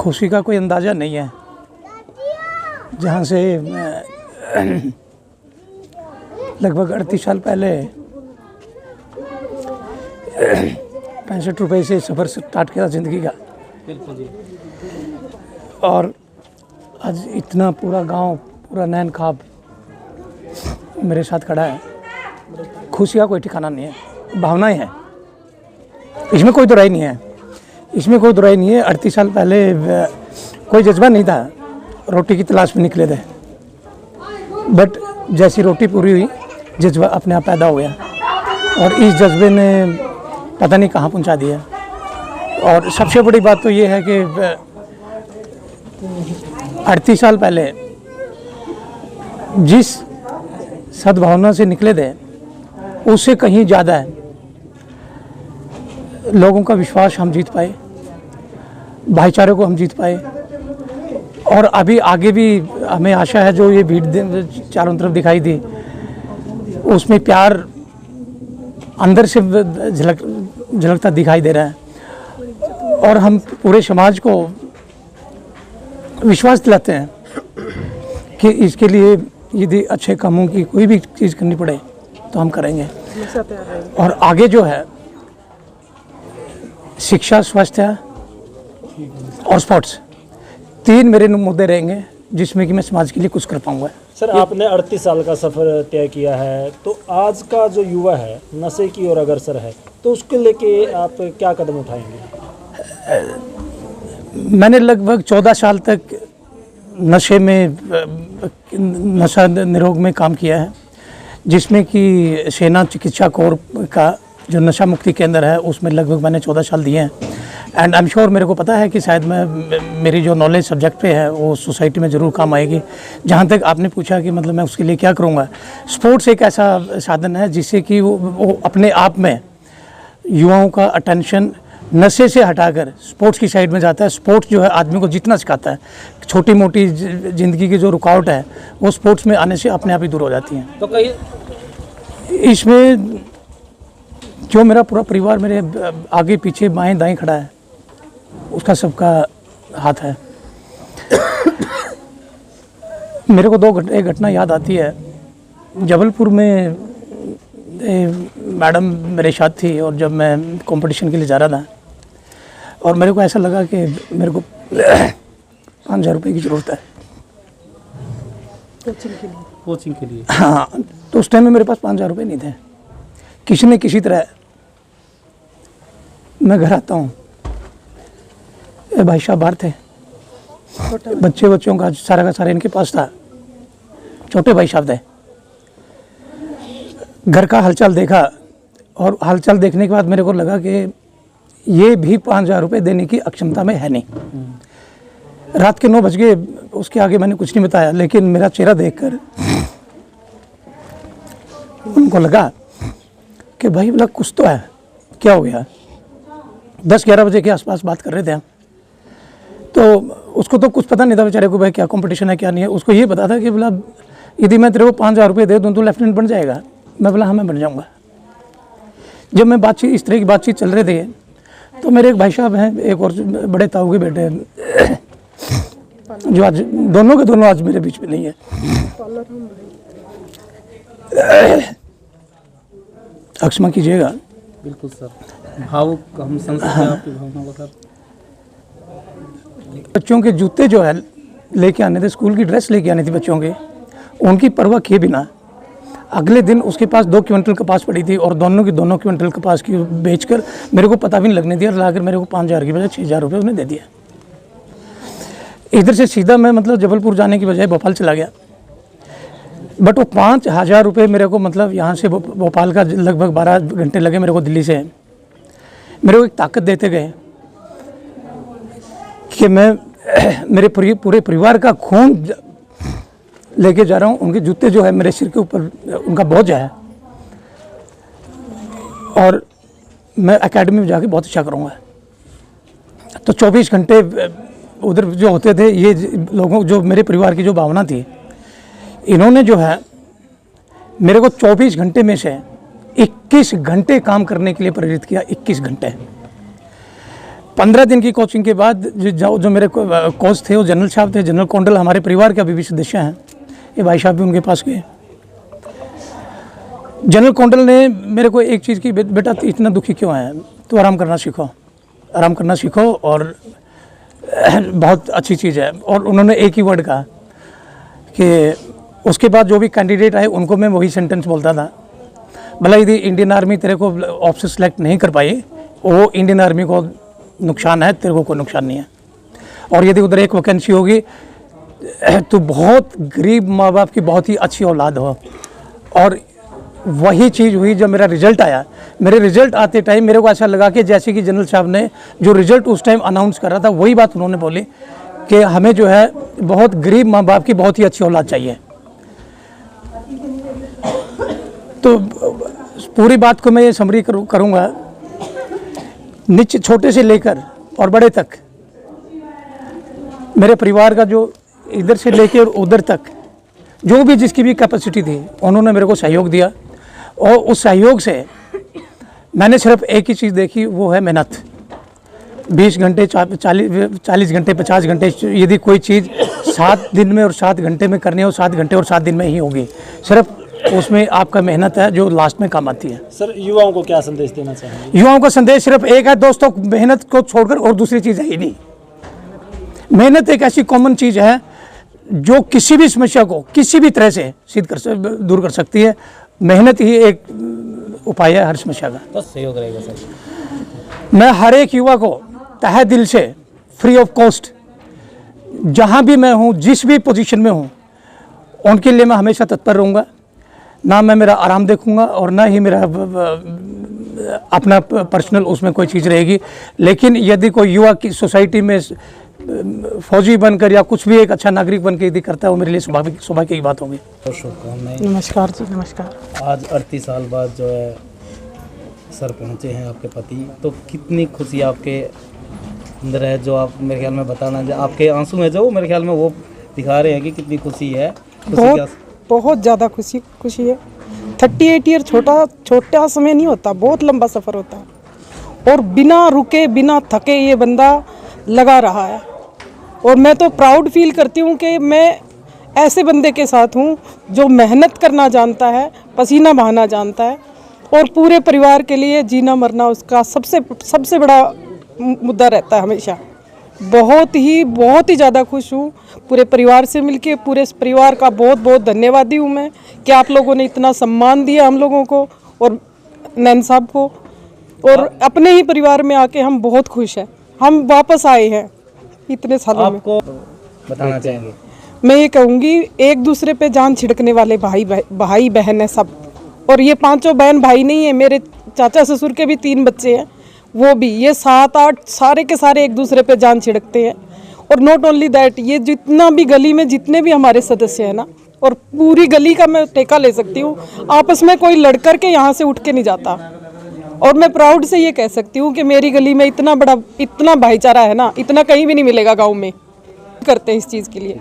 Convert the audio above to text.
खुशी का कोई अंदाज़ा नहीं है। जहाँ से लगभग 38 साल पहले 65 रुपये से सफ़र स्टार्ट किया ज़िंदगी का। बिल्कुल जी। और आज इतना पूरा गांव, पूरा नैन ख्वाब मेरे साथ खड़ा है। खुशी का कोई ठिकाना नहीं है, भावनाएं हैं, इसमें कोई दुराई नहीं है, इसमें कोई दुराई नहीं है। 38 साल पहले कोई जज्बा नहीं था, रोटी की तलाश में निकले थे, बट जैसी रोटी पूरी हुई जज्बा अपने आप पैदा हो गया और इस जज्बे ने पता नहीं कहाँ पहुँचा दिया। और सबसे बड़ी बात तो ये है कि 38 साल पहले जिस सद्भावना से निकले थे उससे कहीं ज़्यादा है। लोगों का विश्वास हम जीत पाए, भाईचारे को हम जीत पाए और अभी आगे भी हमें आशा है जो ये भीड़ चारों तरफ दिखाई दी उसमें प्यार अंदर से झलकता दिखाई दे रहा है और हम पूरे समाज को विश्वास दिलाते हैं कि इसके लिए यदि अच्छे कामों की कोई भी चीज़ करनी पड़े तो हम करेंगे। और आगे जो है शिक्षा, स्वास्थ्य और स्पोर्ट्स, 3 मेरे मुद्दे रहेंगे जिसमें कि मैं समाज के लिए कुछ कर पाऊंगा। सर, आपने 38 साल का सफ़र तय किया है, तो आज का जो युवा है नशे की ओर अग्रसर है, तो उसके लेके आप क्या कदम उठाएंगे? मैंने लगभग 14 साल तक नशा निरोग में काम किया है, जिसमें कि सेना चिकित्सा कोर का जो नशा मुक्ति केंद्र है उसमें लगभग मैंने 14 साल दिए हैं। एंड आई एम श्योर, मेरे को पता है कि शायद मेरी जो नॉलेज सब्जेक्ट पे है वो सोसाइटी में ज़रूर काम आएगी। जहाँ तक आपने पूछा कि मतलब मैं उसके लिए क्या करूँगा, स्पोर्ट्स एक ऐसा साधन है जिससे कि वो अपने आप में युवाओं का अटेंशन नशे से हटाकर स्पोर्ट्स की साइड में जाता है। स्पोर्ट्स जो है आदमी को जीतना सिखाता है, छोटी मोटी ज़िंदगी की जो रुकावट है वो स्पोर्ट्स में आने से अपने आप ही दूर हो जाती हैं। तो कहीं इसमें जो मेरा पूरा परिवार मेरे आगे पीछे बाएं दाएं खड़ा है उसका सबका हाथ है। मेरे को एक घटना याद आती है। जबलपुर में मैडम मेरे साथ थी और जब मैं कंपटीशन के लिए जा रहा था और मेरे को ऐसा लगा कि मेरे को 5,000 रुपये की ज़रूरत है कोचिंग के लिए। हाँ, तो उस टाइम में मेरे पास 5,000 रुपये नहीं थे। किसी न किसी तरह मैं घर आता हूँ, भाई साहब बाहर थे, बच्चों का सारा इनके पास था, छोटे भाई साहब थे। घर का हालचाल देखा और हालचाल देखने के बाद मेरे को लगा कि ये भी 5,000 रुपये देने की अक्षमता में है नहीं। रात के 9 बज गए, उसके आगे मैंने कुछ नहीं बताया, लेकिन मेरा चेहरा देखकर उनको लगा कि भाई बोला कुछ तो है, क्या हो गया। 10-11 बजे के आसपास बात कर रहे थे हम, तो उसको तो कुछ पता नहीं था बेचारे को भाई क्या कंपटीशन है क्या नहीं है। उसको ये पता था कि बोला यदि मैं तेरे को 5,000 रुपये दे दूँ तो लेफ्टिनेंट बन जाएगा। मैं बोला हाँ मैं बन जाऊँगा। जब मैं बातचीत इस तरह की बातचीत चल रहे थे तो मेरे एक भाई साहब हैं, एक और बड़े ताऊ के बेटे हैं, जो आज दोनों के दोनों आज मेरे बीच में नहीं है। क्षमा कीजिएगा। बिल्कुल सर, भावुक हम समझते हैं आपकी भावनाओं को सर। बच्चों के जूते जो है लेके आने थे, स्कूल की ड्रेस लेके आनी थी बच्चों के, उनकी परवाह किए बिना अगले दिन उसके पास 2 क्विंटल कपास पड़ी थी और दोनों क्विंटल कपास की बेचकर मेरे को पता भी नहीं लगने दिया, लाकर मेरे को 5,000 की बजाय 6,000 रुपये उसने दे दिया। इधर से सीधा मैं मतलब जबलपुर जाने की बजाय भोपाल चला गया, बट वो 5,000 रुपये मेरे को मतलब यहाँ से भोपाल का लगभग 12 घंटे लगे मेरे को दिल्ली से, मेरे को एक ताकत देते गए कि मैं मेरे पूरे परिवार का खून लेके जा रहा हूँ। उनके जूते जो है मेरे सिर के ऊपर उनका बोझ है और मैं एकेडमी में जाके बहुत अच्छा करूँगा। तो 24 घंटे उधर जो होते थे, ये लोगों जो मेरे परिवार की जो भावना थी, इन्होंने जो है मेरे को 24 घंटे में से 21 घंटे काम करने के लिए प्रेरित किया। 21 घंटे 15 दिन की कोचिंग के बाद जो मेरे कोच थे वो जनरल साहब थे, जनरल कौंडल हमारे परिवार के अभी भी सदस्य हैं, ये भाई साहब भी उनके पास गए। जनरल कौंडल ने मेरे को एक चीज़ की, बेटा इतना दुखी क्यों है, तो आराम करना सीखो, आराम करना सीखो, और बहुत अच्छी चीज़ है। और उन्होंने एक ही वर्ड कहा कि उसके बाद जो भी कैंडिडेट आए उनको मैं वही सेंटेंस बोलता था, भला यदि इंडियन आर्मी तेरे को ऑफिसर सेलेक्ट नहीं कर पाई, वो इंडियन आर्मी को नुकसान है, तेरे को कोई नुकसान नहीं है। और यदि उधर एक वैकेंसी होगी तो बहुत गरीब माँ बाप की बहुत ही अच्छी औलाद हो। और वही चीज़ हुई जब मेरा रिज़ल्ट आया। मेरे रिज़ल्ट आते टाइम मेरे को ऐसा लगा कि जैसे कि जनरल साहब ने जो रिज़ल्ट उस टाइम अनाउंस कर रहा था वही बात उन्होंने बोली कि हमें जो है बहुत गरीब माँ बाप की बहुत ही अच्छी औलाद चाहिए। तो पूरी बात को मैं ये समरी करूँगा, नीचे छोटे से लेकर और बड़े तक, मेरे परिवार का जो इधर से लेकर उधर तक जो भी जिसकी भी कैपेसिटी थी उन्होंने मेरे को सहयोग दिया। और उस सहयोग से मैंने सिर्फ एक ही चीज़ देखी, वो है मेहनत। 20 घंटे 40 घंटे 50 घंटे, यदि कोई चीज़ 7 दिन में और 7 घंटे में करनी हो, 7 घंटे और 7 दिन में ही होगी। सिर्फ उसमें आपका मेहनत है जो लास्ट में काम आती है। सर, युवाओं को क्या संदेश देना चाहेंगे? युवाओं का संदेश सिर्फ एक है दोस्तों, मेहनत को छोड़कर और दूसरी चीज़ है ही नहीं। मेहनत एक ऐसी कॉमन चीज़ है जो किसी भी समस्या को किसी भी तरह से दूर कर सकती है। मेहनत ही एक उपाय है हर समस्या का। तो सहयोग रहेगा सर। मैं हर एक युवा को तहे दिल से फ्री ऑफ कॉस्ट, जहाँ भी मैं हूँ, जिस भी पोजीशन में हूँ, उनके लिए मैं हमेशा तत्पर रहूँगा। ना मैं मेरा आराम देखूँगा और ना ही मेरा अपना पर्सनल उसमें कोई चीज़ रहेगी। लेकिन यदि कोई युवा की सोसाइटी में फौजी बनकर या कुछ भी एक अच्छा नागरिक बनकर यदि करता है, वो मेरे लिए सौभाग्य की बात होगी। नमस्कार जी, नमस्कार। आज 38 साल बाद जो है सर पहुंचे हैं आपके पति, तो कितनी खुशी आपके अंदर है, जो आप मेरे ख्याल में बताना, जो आपके आंसू हैं जो मेरे ख्याल में वो दिखा रहे हैं कि कितनी खुशी है। बहुत ज़्यादा खुशी है। 38 ईयर छोटा समय नहीं होता, बहुत लंबा सफ़र होता है। और बिना रुके बिना थके ये बंदा लगा रहा है। और मैं तो प्राउड फील करती हूँ कि मैं ऐसे बंदे के साथ हूँ जो मेहनत करना जानता है, पसीना बहाना जानता है, और पूरे परिवार के लिए जीना मरना उसका सबसे बड़ा मुद्दा रहता है हमेशा। बहुत ही ज़्यादा खुश हूँ पूरे परिवार से मिलके। पूरे परिवार का बहुत बहुत धन्यवादी हूँ मैं कि आप लोगों ने इतना सम्मान दिया हम लोगों को और नैन साहब को। और अपने ही परिवार में आके हम बहुत खुश हैं। हम वापस आए हैं इतने सालों में। आपको बताना चाहेंगे? मैं ये कहूँगी, एक दूसरे पे जान छिड़कने वाले भाई बहन है सब। और ये 5 बहन भाई नहीं है, मेरे चाचा ससुर के भी 3 बच्चे हैं, वो भी, ये 7-8 सारे के सारे एक दूसरे पे जान छिड़कते हैं। और नॉट ओनली दैट, ये जितना भी गली में जितने भी हमारे सदस्य हैं ना, और पूरी गली का मैं टेका ले सकती हूँ, आपस में कोई लड़ कर के यहाँ से उठ के नहीं जाता। और मैं प्राउड से ये कह सकती हूँ कि मेरी गली में इतना भाईचारा है ना, इतना कहीं भी नहीं मिलेगा गाँव में। करते हैं इस चीज़ के लिए।